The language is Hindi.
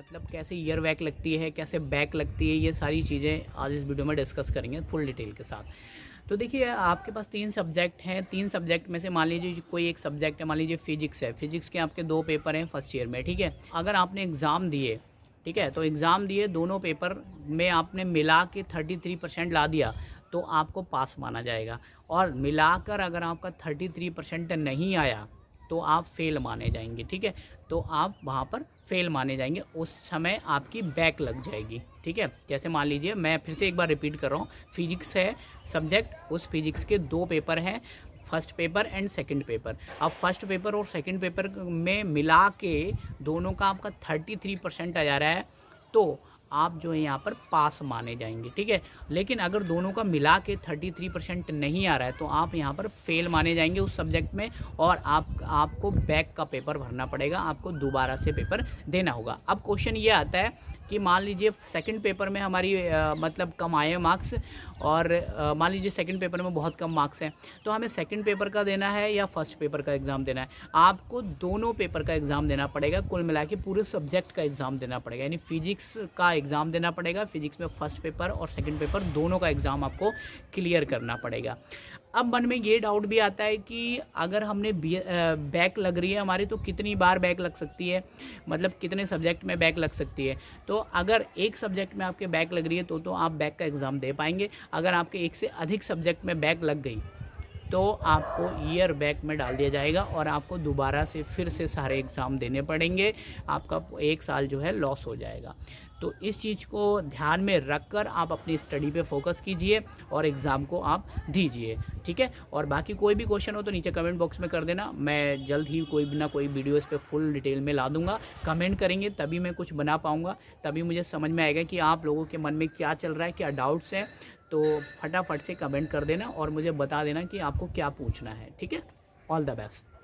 मतलब कैसे ईयर बैक लगती है, कैसे बैक लगती है, ये सारी चीज़ें आज इस वीडियो में डिस्कस करेंगे फुल डिटेल के साथ। तो देखिए आपके पास 3 सब्जेक्ट हैं, 3 सब्जेक्ट में से मान लीजिए कोई एक सब्जेक्ट है, मान लीजिए फिजिक्स है, फिजिक्स के आपके 2 पेपर हैं फर्स्ट ईयर में, ठीक है। अगर आपने एग्ज़ाम दिए, ठीक है, तो एग्ज़ाम दिए, दोनों पेपर में आपने मिला के 33% ला दिया तो आपको पास माना जाएगा। और मिलाकर अगर आपका 33% नहीं आया तो आप फेल माने जाएंगे, ठीक है। तो आप वहाँ पर फेल माने जाएंगे, उस समय आपकी बैक लग जाएगी, ठीक है। जैसे मान लीजिए, मैं फिर से एक बार रिपीट कर रहा हूँ, फिजिक्स है सब्जेक्ट, उस फिजिक्स के 2 पेपर हैं, first paper and second paper. अब फर्स्ट पेपर और सेकंड पेपर में मिला के दोनों का आपका 33% आ जा रहा है तो आप जो है यहाँ पर पास माने जाएंगे, ठीक है। लेकिन अगर दोनों का मिला के 33% नहीं आ रहा है तो आप यहाँ पर फेल माने जाएंगे उस सब्जेक्ट में, और आपको बैक का पेपर भरना पड़ेगा, आपको दोबारा से पेपर देना होगा। अब क्वेश्चन ये आता है कि मान लीजिए सेकंड पेपर में हमारी मतलब कम आए मार्क्स, और मान लीजिए सेकंड पेपर में बहुत कम मार्क्स हैं, तो हमें सेकंड पेपर का देना है या फर्स्ट पेपर का एग्ज़ाम देना है। आपको दोनों पेपर का एग्ज़ाम देना पड़ेगा, कुल मिला के पूरे सब्जेक्ट का एग्ज़ाम देना पड़ेगा। यानी फिजिक्स का एग्ज़ाम देना पड़ेगा, फिजिक्स में फर्स्ट पेपर और सेकंड पेपर दोनों का एग्ज़ाम आपको क्लियर करना पड़ेगा। अब मन में ये डाउट भी आता है कि अगर हमने बैक लग रही है हमारी तो कितनी बार बैक लग सकती है, मतलब कितने सब्जेक्ट में बैक लग सकती है। तो अगर एक सब्जेक्ट में आपके बैक लग रही है तो आप बैक का एग्ज़ाम दे पाएंगे। अगर आपके एक से अधिक सब्जेक्ट में बैक लग गई तो आपको ईयर बैक में डाल दिया जाएगा और आपको दोबारा से फिर से सारे एग्ज़ाम देने पड़ेंगे, आपका 1 साल जो है लॉस हो जाएगा। तो इस चीज़ को ध्यान में रखकर आप अपनी स्टडी पे फोकस कीजिए और एग्ज़ाम को आप दीजिए, ठीक है। और बाकी कोई भी क्वेश्चन हो तो नीचे कमेंट बॉक्स में कर देना, मैं जल्द ही कोई ना कोई वीडियो इस पर फुल डिटेल में ला दूंगा। कमेंट करेंगे तभी मैं कुछ बना पाऊँगा, तभी मुझे समझ में आएगा कि आप लोगों के मन में क्या चल रहा है, क्या डाउट्स हैं। तो फटाफट से कमेंट कर देना और मुझे बता देना कि आपको क्या पूछना है, ठीक है। All the best.